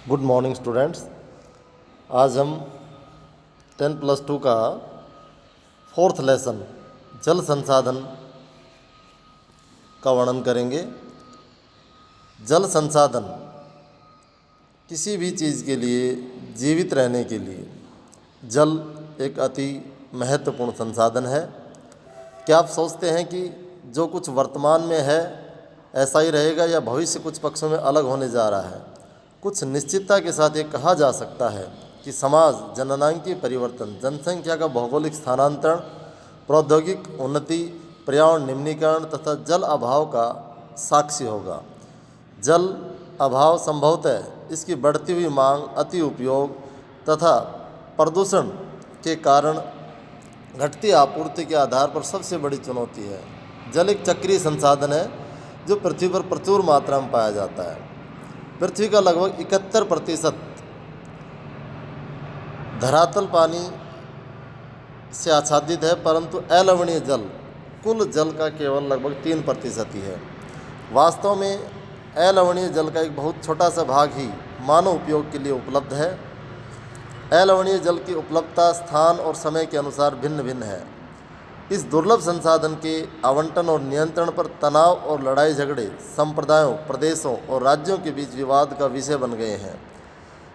Good morning students. आज हम 10+2 का 4th लेसन जल संसाधन का वर्णन करेंगे। जल संसाधन किसी भी चीज़ के लिए, जीवित रहने के लिए जल एक अति महत्वपूर्ण संसाधन है। क्या आप सोचते हैं कि जो कुछ वर्तमान में है ऐसा ही रहेगा या भविष्य कुछ पक्षों में अलग होने जा रहा है? कुछ निश्चितता के साथ ये कहा जा सकता है कि समाज जननांगीय परिवर्तन, जनसंख्या का भौगोलिक स्थानांतरण, प्रौद्योगिक उन्नति, पर्यावरण निम्नीकरण तथा जल अभाव का साक्षी होगा। जल अभाव संभवतः इसकी बढ़ती हुई मांग, अति उपयोग तथा प्रदूषण के कारण घटती आपूर्ति के आधार पर सबसे बड़ी चुनौती है। जल एक चक्रीय संसाधन है जो पृथ्वी पर प्रचुर मात्रा में पाया जाता है। पृथ्वी का लगभग 71% धरातल पानी से आच्छादित है, परंतु अलवणीय जल कुल जल का केवल लगभग 3% ही है। वास्तव में अलवणीय जल का एक बहुत छोटा सा भाग ही मानव उपयोग के लिए उपलब्ध है। अलवणीय जल की उपलब्धता स्थान और समय के अनुसार भिन्न भिन्न है। इस दुर्लभ संसाधन के आवंटन और नियंत्रण पर तनाव और लड़ाई झगड़े संप्रदायों, प्रदेशों और राज्यों के बीच विवाद का विषय बन गए हैं।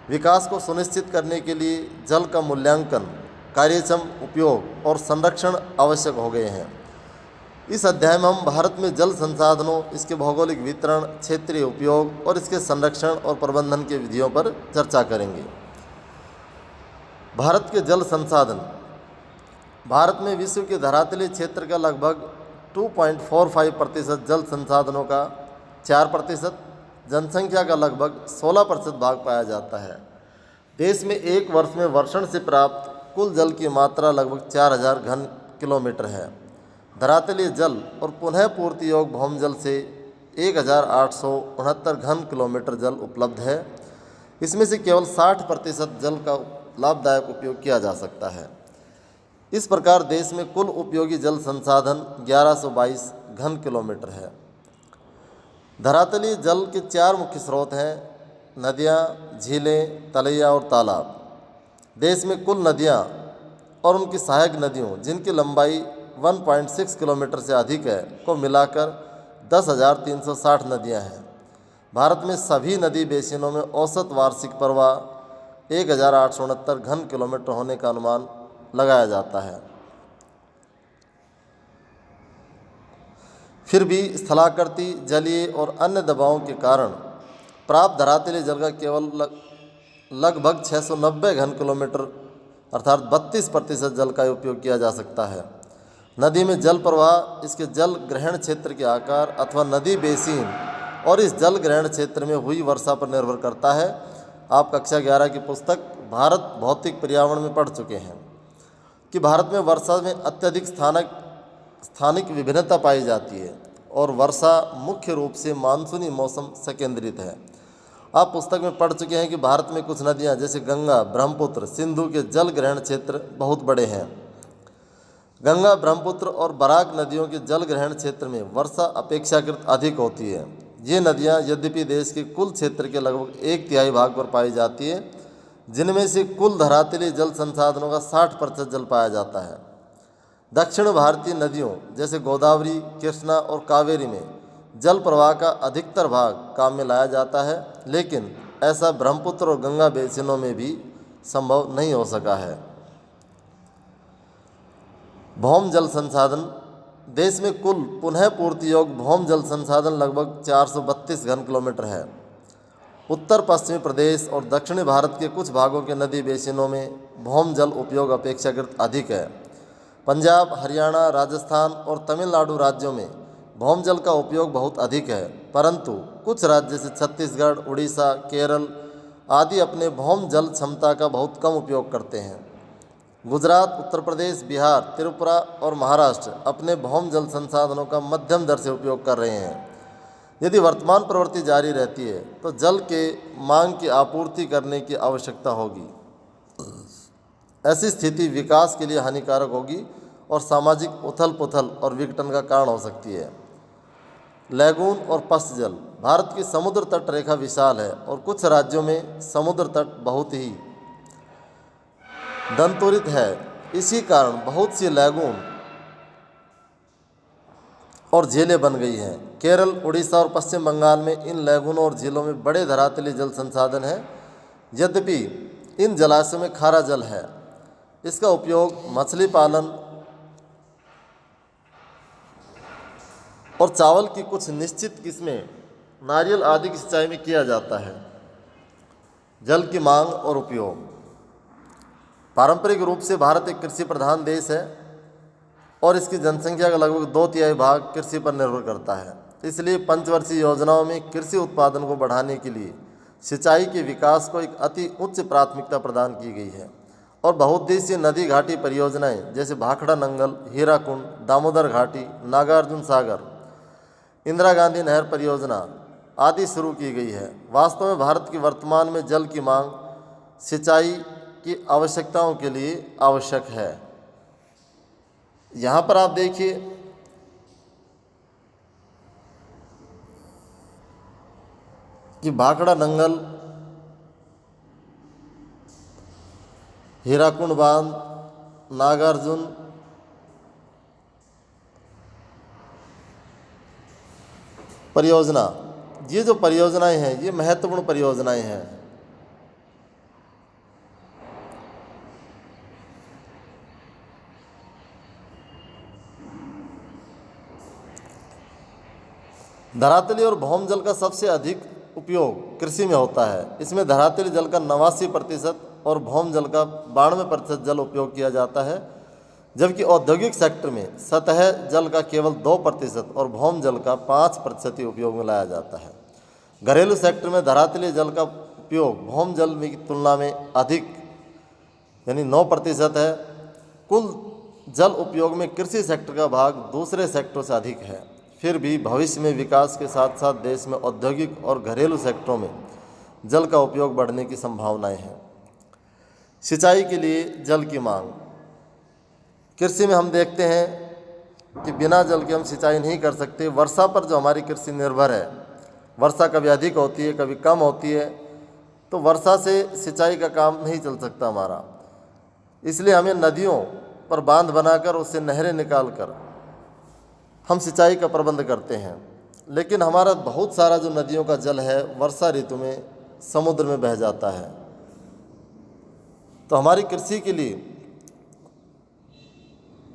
विकास को सुनिश्चित करने के लिए जल का मूल्यांकन, कार्यक्षम उपयोग और संरक्षण आवश्यक हो गए हैं। इस अध्याय में हम भारत में जल संसाधनों, इसके भौगोलिक वितरण, क्षेत्रीय उपयोग और इसके संरक्षण और प्रबंधन के विधियों पर चर्चा करेंगे। भारत के जल संसाधन। भारत में विश्व के धरातलीय क्षेत्र का लगभग 2.45% जल संसाधनों का 4%, जनसंख्या का लगभग 16% भाग पाया जाता है। देश में एक वर्ष में वर्षण से प्राप्त कुल जल की मात्रा लगभग 4000 घन किलोमीटर है। धरातलीय जल और पुनः पूर्ति योग्य भौम जल से 1869 घन किलोमीटर जल उपलब्ध है। इसमें से केवल 60% जल का लाभदायक उपयोग किया जा सकता है। इस प्रकार देश में कुल उपयोगी जल संसाधन 1122 घन किलोमीटर है। धरातलीय जल के 4 मुख्य स्रोत हैं: नदियाँ, झीलें, तलैया और तालाब। देश में कुल नदियाँ और उनकी सहायक नदियों, जिनकी लंबाई 1.6 किलोमीटर से अधिक है, को मिलाकर 10,360 नदियाँ हैं। भारत में सभी नदी बेसिनों में औसत वार्षिक प्रवाह 1869 घन किलोमीटर होने का अनुमान लगाया जाता है। फिर भी स्थलाकृति, जलीय और अन्य दबावों के कारण प्राप्त धरातलीय जल का केवल लगभग 690 घन किलोमीटर अर्थात 32% जल का उपयोग किया जा सकता है। नदी में जल प्रवाह इसके जल ग्रहण क्षेत्र के आकार अथवा नदी बेसिन और इस जल ग्रहण क्षेत्र में हुई वर्षा पर निर्भर करता है। आप कक्षा 11 की पुस्तक भारत भौतिक पर्यावरण में पढ़ चुके हैं कि भारत में वर्षा में अत्यधिक स्थानिक विभिन्नता पाई जाती है और वर्षा मुख्य रूप से मानसूनी मौसम से केंद्रित है। आप पुस्तक में पढ़ चुके हैं कि भारत में कुछ नदियां जैसे गंगा, ब्रह्मपुत्र, सिंधु के जल ग्रहण क्षेत्र बहुत बड़े हैं। गंगा, ब्रह्मपुत्र और बराक नदियों के जल ग्रहण क्षेत्र में वर्षा अपेक्षाकृत अधिक होती है। ये नदियां यद्यपि देश के कुल क्षेत्र के लगभग 1/3 भाग पर पाई जाती है, जिनमें से कुल धरातलीय जल संसाधनों का 60% जल पाया जाता है। दक्षिण भारतीय नदियों जैसे गोदावरी, कृष्णा और कावेरी में जल प्रवाह का अधिकतर भाग काम में लाया जाता है, लेकिन ऐसा ब्रह्मपुत्र और गंगा बेसिनों में भी संभव नहीं हो सका है। भौम जल संसाधन। देश में कुल पुनः पूर्ति योग्य भौम जल संसाधन लगभग 432 घन किलोमीटर है। उत्तर पश्चिमी प्रदेश और दक्षिणी भारत के कुछ भागों के नदी बेसिनों में भौम जल उपयोग अपेक्षाकृत अधिक है। पंजाब, हरियाणा, राजस्थान और तमिलनाडु राज्यों में भौम जल का उपयोग बहुत अधिक है, परंतु कुछ राज्य जैसे छत्तीसगढ़, उड़ीसा, केरल आदि अपने भौम जल क्षमता का बहुत कम उपयोग करते हैं। गुजरात, उत्तर प्रदेश, बिहार, त्रिपुरा और महाराष्ट्र अपने भौम जल संसाधनों का मध्यम दर से उपयोग कर रहे हैं। यदि वर्तमान प्रवृत्ति जारी रहती है तो जल के मांग की आपूर्ति करने की आवश्यकता होगी। ऐसी स्थिति विकास के लिए हानिकारक होगी और सामाजिक उथल पुथल और विघटन का कारण हो सकती है। लैगून और पश्च जल। भारत की समुद्र तट रेखा विशाल है और कुछ राज्यों में समुद्र तट बहुत ही दंतुरित है। इसी कारण बहुत सी लैगून और झीलें बन गई हैं। केरल, उड़ीसा और पश्चिम बंगाल में इन लैगूनों और झीलों में बड़े धरातली जल संसाधन हैं। यद्यपि इन जलाशयों में खारा जल है, इसका उपयोग मछली पालन और चावल की कुछ निश्चित किस्में, नारियल आदि की सिंचाई में किया जाता है। जल की मांग और उपयोग। पारंपरिक रूप से भारत एक कृषि प्रधान देश है और इसकी जनसंख्या का लगभग 2/3 भाग कृषि पर निर्भर करता है। इसलिए पंचवर्षीय योजनाओं में कृषि उत्पादन को बढ़ाने के लिए सिंचाई के विकास को एक अति उच्च प्राथमिकता प्रदान की गई है और बहुउद्देशीय नदी घाटी परियोजनाएं जैसे भाखड़ा नंगल, हीराकुंड, दामोदर घाटी, नागार्जुन सागर, इंदिरा गांधी नहर परियोजना आदि शुरू की गई है। वास्तव में भारत की वर्तमान में जल की मांग सिंचाई की आवश्यकताओं के लिए आवश्यक है। यहाँ पर आप देखिए कि भाखड़ा नंगल, हीराकुंड बांध, नागार्जुन परियोजना, ये जो परियोजनाएं हैं ये महत्वपूर्ण परियोजनाएं हैं। धरातली और भौम जल का सबसे अधिक उपयोग कृषि में होता है। इसमें धरातली जल का 89% और भौम जल का 92% जल उपयोग किया जाता है, जबकि औद्योगिक सेक्टर में सतह जल का केवल 2% और भौम जल का 5% ही उपयोग में लाया जाता है। घरेलू सेक्टर में धरातली जल का उपयोग भौम जल की तुलना में अधिक यानी 9% है। कुल जल उपयोग में कृषि सेक्टर का भाग दूसरे सेक्टरों से अधिक है। फिर भी भविष्य में विकास के साथ साथ देश में औद्योगिक और घरेलू सेक्टरों में जल का उपयोग बढ़ने की संभावनाएं हैं। सिंचाई के लिए जल की मांग। कृषि में हम देखते हैं कि बिना जल के हम सिंचाई नहीं कर सकते। वर्षा पर जो हमारी कृषि निर्भर है, वर्षा कभी अधिक होती है कभी कम होती है, तो वर्षा से सिंचाई का काम नहीं चल सकता हमारा। इसलिए हमें नदियों पर बांध बनाकर उससे नहरें निकालकर हम सिंचाई का प्रबंध करते हैं। लेकिन हमारा बहुत सारा जो नदियों का जल है वर्षा ऋतु में समुद्र में बह जाता है। तो हमारी कृषि के लिए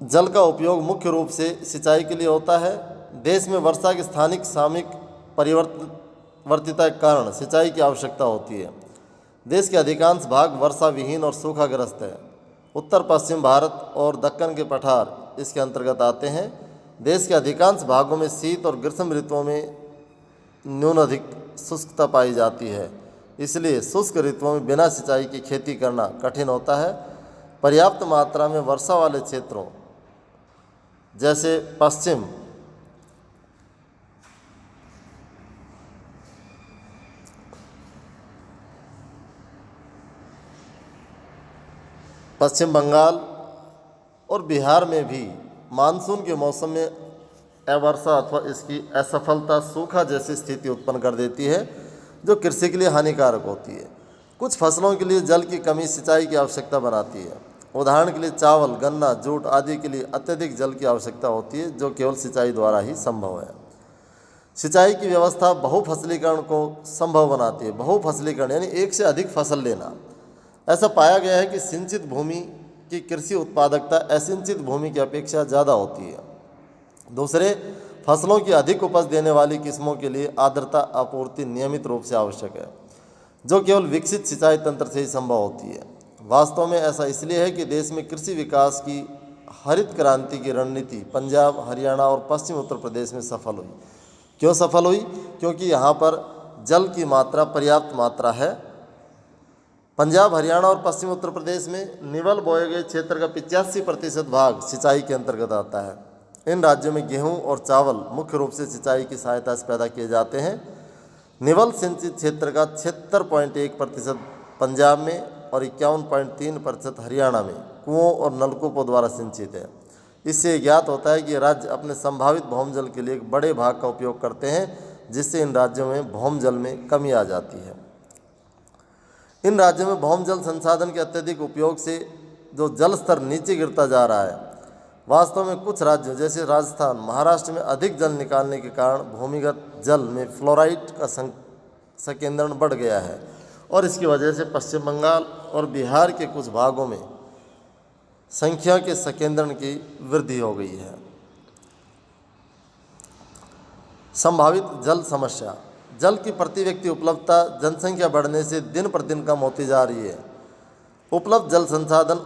जल का उपयोग मुख्य रूप से सिंचाई के लिए होता है। देश में वर्षा की स्थानिक सामयिक परिवर्तिता के कारण सिंचाई की आवश्यकता होती है। देश के अधिकांश भाग वर्षा विहीन और सूखाग्रस्त है। उत्तर पश्चिम भारत और दक्कन के पठार इसके अंतर्गत आते हैं। देश के अधिकांश भागों में शीत और ग्रीष्म ऋतुओं में न्यूनाधिक शुष्कता पाई जाती है। इसलिए शुष्क ऋतुओं में बिना सिंचाई की खेती करना कठिन होता है। पर्याप्त मात्रा में वर्षा वाले क्षेत्रों जैसे पश्चिम बंगाल और बिहार में भी मानसून के मौसम में अवर्षा अथवा इसकी असफलता सूखा जैसी स्थिति उत्पन्न कर देती है, जो कृषि के लिए हानिकारक होती है। कुछ फसलों के लिए जल की कमी सिंचाई की आवश्यकता बनाती है। उदाहरण के लिए चावल, गन्ना, जूट आदि के लिए अत्यधिक जल की आवश्यकता होती है, जो केवल सिंचाई द्वारा ही संभव है। सिंचाई की व्यवस्था बहुफसलीकरण को संभव बनाती है। बहुफसलीकरण यानी एक से अधिक फसल लेना। ऐसा पाया गया है कि सिंचित भूमि की कृषि उत्पादकता असिंचित भूमि की अपेक्षा ज़्यादा होती है। दूसरे, फसलों की अधिक उपज देने वाली किस्मों के लिए आर्द्रता आपूर्ति नियमित रूप से आवश्यक है, जो केवल विकसित सिंचाई तंत्र से ही संभव होती है। वास्तव में ऐसा इसलिए है कि देश में कृषि विकास की हरित क्रांति की रणनीति पंजाब, हरियाणा और पश्चिम उत्तर प्रदेश में सफल हुई। क्यों सफल हुई? क्योंकि यहाँ पर जल की मात्रा पर्याप्त मात्रा है। पंजाब, हरियाणा और पश्चिम उत्तर प्रदेश में निवल बोए गए क्षेत्र का 85% भाग सिंचाई के अंतर्गत आता है। इन राज्यों में गेहूं और चावल मुख्य रूप से सिंचाई की सहायता से पैदा किए जाते हैं। निवल सिंचित क्षेत्र का 76.1% पंजाब में और 51.3% हरियाणा में कुओं और नलकूपों द्वारा सिंचित है। इससे ज्ञात होता है कि राज्य अपने संभावित भौम जल के लिए एक बड़े भाग का उपयोग करते हैं, जिससे इन राज्यों में भौम जल में कमी आ जाती है। इन राज्यों में भौम जल संसाधन के अत्यधिक उपयोग से जो जल स्तर नीचे गिरता जा रहा है। वास्तव में कुछ राज्यों जैसे राजस्थान, महाराष्ट्र में अधिक जल निकालने के कारण भूमिगत जल में फ्लोराइड का संकेंद्रण बढ़ गया है और इसकी वजह से पश्चिम बंगाल और बिहार के कुछ भागों में संख्या के संकेंद्रण की वृद्धि हो गई है। संभावित जल समस्या। जल की प्रति व्यक्ति उपलब्धता जनसंख्या बढ़ने से दिन प्रतिदिन कम होती जा रही है। उपलब्ध जल संसाधन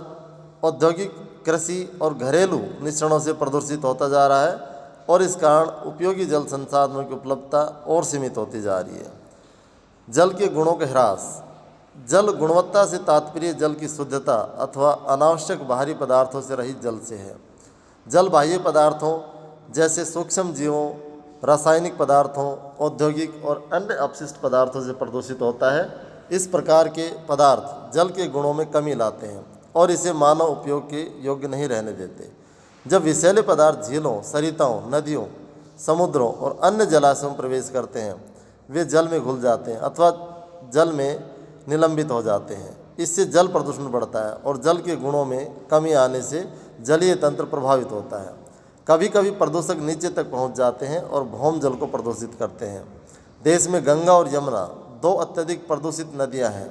औद्योगिक, कृषि और घरेलू मिश्रणों से प्रदूषित होता जा रहा है और इस कारण उपयोगी जल संसाधनों की उपलब्धता और सीमित होती जा रही है। जल के गुणों का ह्रास। जल गुणवत्ता से तात्पर्य जल की शुद्धता अथवा अनावश्यक बाहरी पदार्थों से रहित जल से है। जल बाह्य पदार्थों जैसे सूक्ष्म जीवों, रासायनिक पदार्थों, औद्योगिक और अन्य अपशिष्ट पदार्थों से प्रदूषित होता है। इस प्रकार के पदार्थ जल के गुणों में कमी लाते हैं और इसे मानव उपयोग के योग्य नहीं रहने देते। जब विषैले पदार्थ झीलों, सरिताओं, नदियों, समुद्रों और अन्य जलाशयों में प्रवेश करते हैं, वे जल में घुल जाते हैं अथवा जल में निलंबित हो जाते हैं। इससे जल प्रदूषण बढ़ता है और जल के गुणों में कमी आने से जलीय तंत्र प्रभावित होता है। कभी कभी प्रदूषक नीचे तक पहुंच जाते हैं और भौम जल को प्रदूषित करते हैं। देश में गंगा और यमुना दो अत्यधिक प्रदूषित नदियां हैं।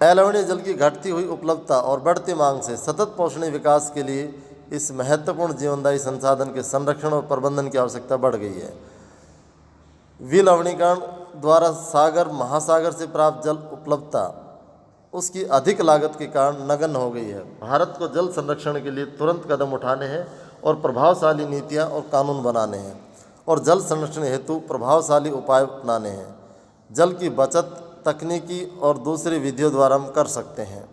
अलवणीय जल की घटती हुई उपलब्धता और बढ़ती मांग से सतत पोषणीय विकास के लिए इस महत्वपूर्ण जीवनदायी संसाधन के संरक्षण और प्रबंधन की आवश्यकता बढ़ गई है। विलवणीकरण द्वारा सागर महासागर से प्राप्त जल उपलब्धता उसकी अधिक लागत के कारण नगण्य हो गई है। भारत को जल संरक्षण के लिए तुरंत कदम उठाने हैं और प्रभावशाली नीतियां और कानून बनाने हैं और जल संरक्षण हेतु प्रभावशाली उपाय अपनाने हैं। जल की बचत तकनीकी और दूसरी विधियों द्वारा हम कर सकते हैं।